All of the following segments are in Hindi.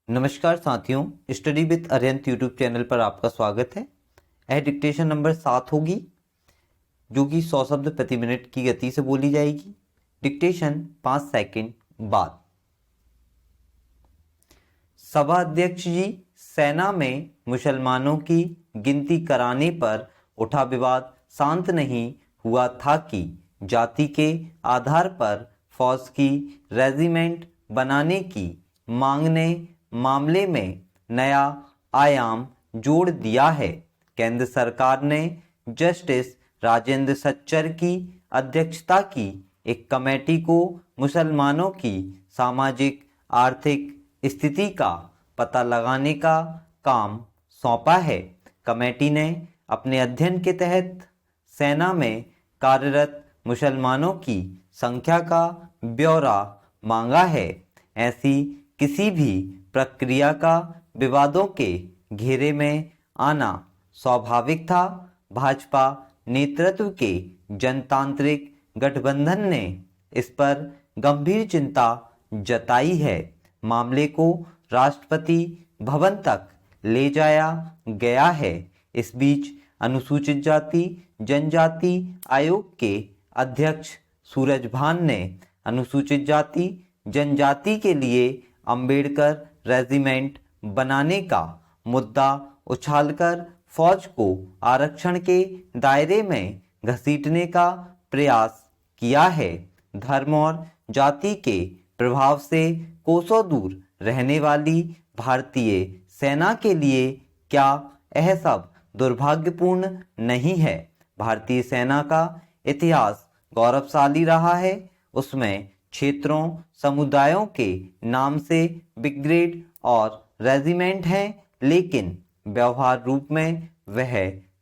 नमस्कार साथियों, study with Arihant YouTube channel पर आपका स्वागत है। यह डिक्टेशन नंबर 7 होगी जो कि 100 शब्द प्रति मिनट की गति से बोली जाएगी। डिक्टेशन 5 सेकंड बाद। सभा अध्यक्ष जी, सेना में मुसलमानों की गिनती कराने पर उठा विवाद शांत नहीं हुआ था कि जाति के आधार पर फौज की रेजिमेंट बनाने की मांग ने मामले में नया आयाम जोड़ दिया है। केंद्र सरकार ने जस्टिस राजेंद्र सच्चर की अध्यक्षता की एक कमेटी को मुसलमानों की सामाजिक आर्थिक स्थिति का पता लगाने का काम सौंपा है। कमेटी ने अपने अध्ययन के तहत सेना में कार्यरत मुसलमानों की संख्या का ब्यौरा मांगा है। ऐसी किसी भी प्रक्रिया का विवादों के घेरे में आना स्वाभाविक था। भाजपा नेतृत्व के जनतांत्रिक गठबंधन ने इस पर गंभीर चिंता जताई है। मामले को राष्ट्रपति भवन तक ले जाया गया है। इस बीच अनुसूचित जाति जनजाति आयोग के अध्यक्ष सूरजभान ने अनुसूचित जाति जनजाति के लिए अंबेडकर रेजिमेंट बनाने का मुद्दा उछालकर फौज को आरक्षण के दायरे में घसीटने का प्रयास किया है। धर्म और जाति के प्रभाव से कोसों दूर रहने वाली भारतीय सेना के लिए क्या यह सब दुर्भाग्यपूर्ण नहीं है? भारतीय सेना का इतिहास गौरवशाली रहा है। उसमें क्षेत्रों समुदायों के नाम से ब्रिगेड और रेजिमेंट हैं, लेकिन व्यवहार रूप में वह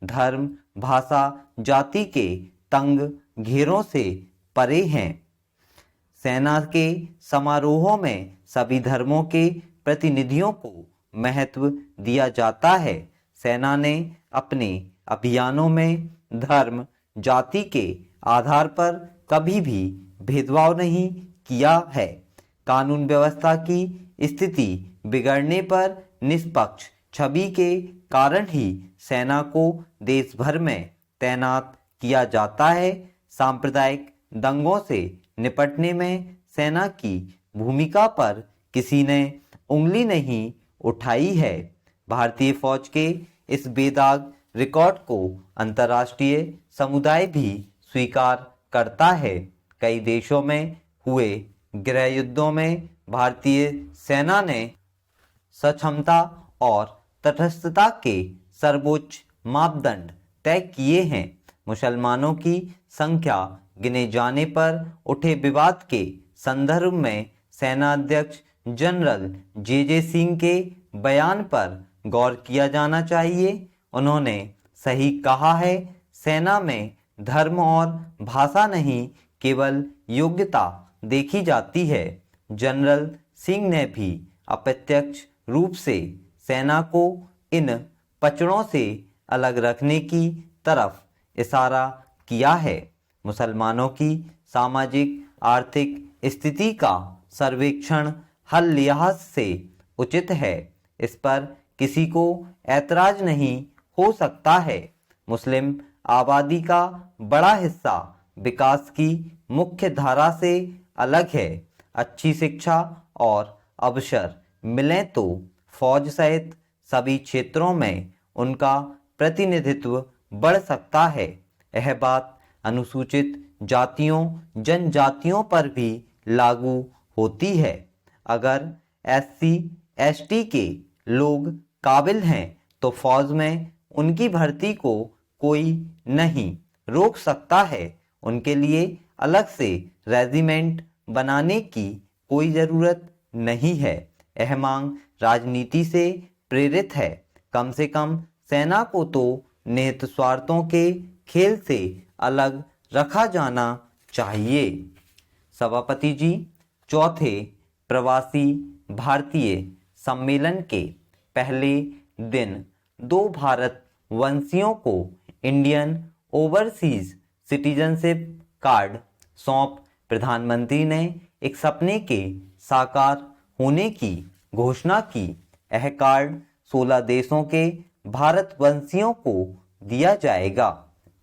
धर्म भाषा जाति के तंग घेरों से परे हैं। सेना के समारोहों में सभी धर्मों के प्रतिनिधियों को महत्व दिया जाता है। सेना ने अपने अभियानों में धर्म जाति के आधार पर कभी भी भेदभाव नहीं किया है। कानून व्यवस्था की स्थिति बिगड़ने पर निष्पक्ष छवि के कारण ही सेना को देश भर में तैनात किया जाता है। सांप्रदायिक दंगों से निपटने में सेना की भूमिका पर किसी ने उंगली नहीं उठाई है। भारतीय फौज के इस बेदाग रिकॉर्ड को अंतर्राष्ट्रीय समुदाय भी स्वीकार करता है। कई देशों में हुए गृह युद्धों में भारतीय सेना ने सक्षमता और तटस्थता के सर्वोच्च मापदंड तय किए हैं। मुसलमानों की संख्या गिने जाने पर उठे विवाद के संदर्भ में सेना अध्यक्ष जनरल जे सिंह के बयान पर गौर किया जाना चाहिए। उन्होंने सही कहा है, सेना में धर्म और भाषा नहीं केवल योग्यता देखी जाती है। जनरल सिंह ने भी अप्रत्यक्ष रूप से सेना को इन पचड़ों से अलग रखने की तरफ इशारा किया है। मुसलमानों की सामाजिक आर्थिक स्थिति का सर्वेक्षण हर लिहाज से उचित है। इस पर किसी को ऐतराज नहीं हो सकता है। मुस्लिम आबादी का बड़ा हिस्सा विकास की मुख्य धारा से अलग है। अच्छी शिक्षा और अवसर मिलें तो फौज सहित सभी क्षेत्रों में उनका प्रतिनिधित्व बढ़ सकता है। यह बात अनुसूचित जातियों जनजातियों पर भी लागू होती है। अगर SC ST के लोग काबिल हैं तो फौज में उनकी भर्ती को कोई नहीं रोक सकता है। उनके लिए अलग से रेजिमेंट बनाने की कोई ज़रूरत नहीं है। यह मांग राजनीति से प्रेरित है। कम से कम सेना को तो निहित स्वार्थों के खेल से अलग रखा जाना चाहिए। सभापति जी, चौथे प्रवासी भारतीय सम्मेलन के पहले दिन 2 भारत वंशियों को इंडियन ओवरसीज सिटीजनशिप कार्ड सौंप प्रधानमंत्री ने एक सपने के साकार होने की घोषणा की। यह कार्ड 16 देशों के भारतवंशियों को दिया जाएगा।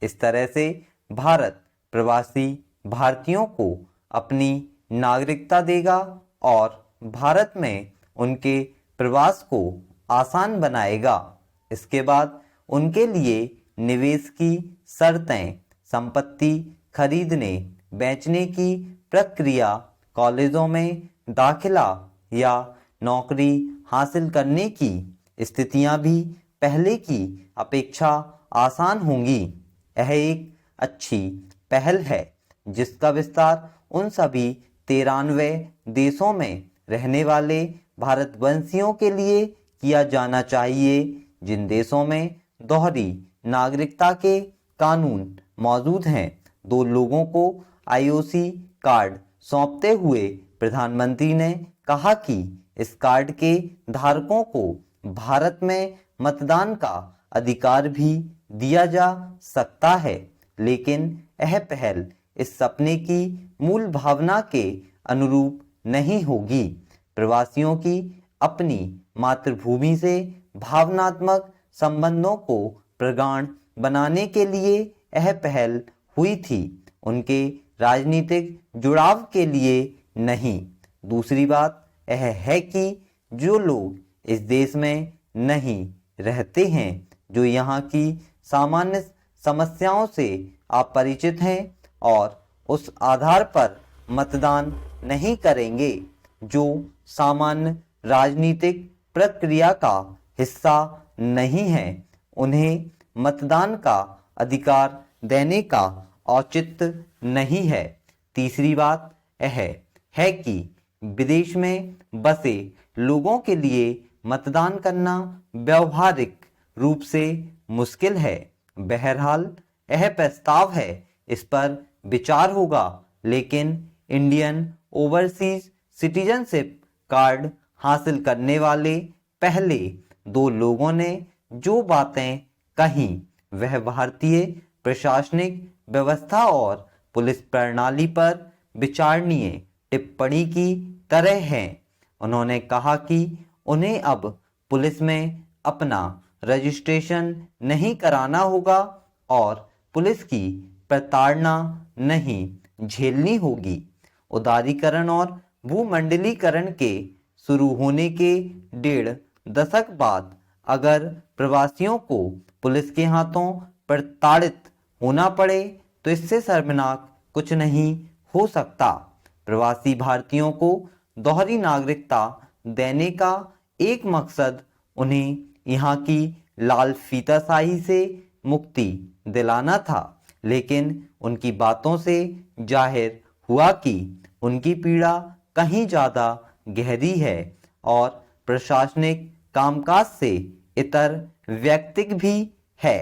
इस तरह से भारत प्रवासी भारतीयों को अपनी नागरिकता देगा और भारत में उनके प्रवास को आसान बनाएगा। इसके बाद उनके लिए निवेश की शर्तें, संपत्ति खरीदने बेचने की प्रक्रिया, कॉलेजों में दाखिला या नौकरी हासिल करने की स्थितियां भी पहले की अपेक्षा आसान होंगी। यह एक अच्छी पहल है जिसका विस्तार उन सभी 93 देशों में रहने वाले भारतवंशियों के लिए किया जाना चाहिए जिन देशों में दोहरी नागरिकता के कानून मौजूद हैं। 2 लोगों को आईओसी कार्ड सौंपते हुए प्रधानमंत्री ने कहा कि इस कार्ड के धारकों को भारत में मतदान का अधिकार भी दिया जा सकता है, लेकिन यह पहल इस सपने की मूल भावना के अनुरूप नहीं होगी। प्रवासियों की अपनी मातृभूमि से भावनात्मक संबंधों को प्रगाढ़ बनाने के लिए यह पहल हुई थी, उनके राजनीतिक जुड़ाव के लिए नहीं। दूसरी बात यह है कि जो लोग इस देश में नहीं रहते हैं, जो यहाँ की सामान्य समस्याओं से अपरिचित हैं और उस आधार पर मतदान नहीं करेंगे, जो सामान्य राजनीतिक प्रक्रिया का हिस्सा नहीं है, उन्हें मतदान का अधिकार देने का औचित्य नहीं है। तीसरी बात यह है कि विदेश में बसे लोगों के लिए मतदान करना व्यवहारिक रूप से मुश्किल है। बहरहाल यह प्रस्ताव है, इस पर विचार होगा, लेकिन इंडियन ओवरसीज सिटीजनशिप कार्ड हासिल करने वाले पहले 2 लोगों ने जो बातें कही वह भारतीय प्रशासनिक व्यवस्था और पुलिस प्रणाली पर विचारणीय टिप्पणी की तरह हैं। उन्होंने कहा कि उन्हें अब पुलिस में अपना रजिस्ट्रेशन नहीं कराना होगा और पुलिस की प्रताड़ना नहीं झेलनी होगी। उदारीकरण और भूमंडलीकरण के शुरू होने के 1.5 दशक बाद अगर प्रवासियों को पुलिस के हाथों प्रताड़ित होना पड़े तो इससे शर्मनाक कुछ नहीं हो सकता। प्रवासी भारतीयों को दोहरी नागरिकता देने का एक मकसद उन्हें यहाँ की लाल फीताशाही से मुक्ति दिलाना था, लेकिन उनकी बातों से जाहिर हुआ कि उनकी पीड़ा कहीं ज़्यादा गहरी है और प्रशासनिक कामकाज से इतर व्यक्तिक भी है।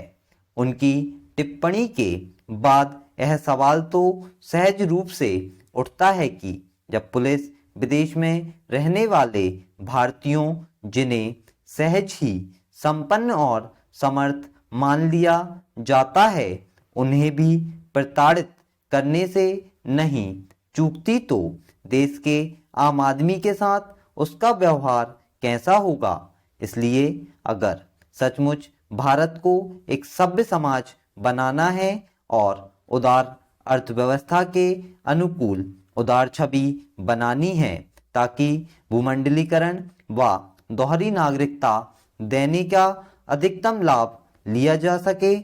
उनकी टिप्पणी के बाद यह सवाल तो सहज रूप से उठता है कि जब पुलिस विदेश में रहने वाले भारतीयों, जिन्हें सहज ही संपन्न और समर्थ मान लिया जाता है, उन्हें भी प्रताड़ित करने से नहीं चूकती तो देश के आम आदमी के साथ उसका व्यवहार कैसा होगा। इसलिए अगर सचमुच भारत को एक सभ्य समाज बनाना है और उदार अर्थव्यवस्था के अनुकूल उदार छवि बनानी है ताकि भूमंडलीकरण व दोहरी नागरिकता देने का अधिकतम लाभ लिया जा सके,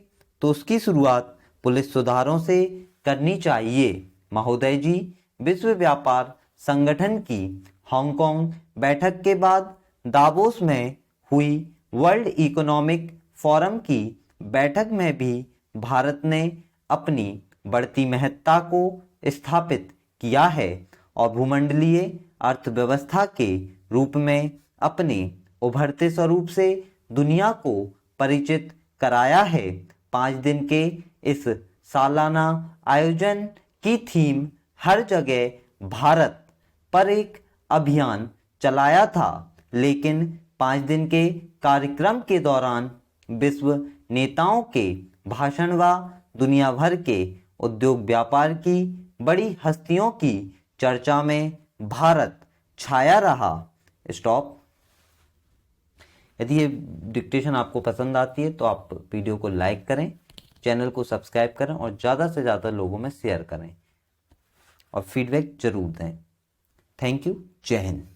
तो उसकी शुरुआत पुलिस सुधारों से करनी चाहिए। महोदय जी, विश्व व्यापार संगठन की हांगकांग बैठक के बाद दावोस में हुई वर्ल्ड इकोनॉमिक फोरम की बैठक में भी भारत ने अपनी बढ़ती महत्ता को स्थापित किया है और भूमंडलीय अर्थव्यवस्था के रूप में अपने उभरते स्वरूप से दुनिया को परिचित कराया है। 5 दिन के इस सालाना आयोजन की थीम हर जगह भारत पर एक अभियान चलाया था, लेकिन 5 दिन के कार्यक्रम के दौरान विश्व नेताओं के भाषण व दुनिया भर के उद्योग व्यापार की बड़ी हस्तियों की चर्चा में भारत छाया रहा। स्टॉप। यदि ये डिक्टेशन आपको पसंद आती है तो आप वीडियो को लाइक करें, चैनल को सब्सक्राइब करें और ज़्यादा से ज़्यादा लोगों में शेयर करें और फीडबैक जरूर दें। Thank you. जय हिंद।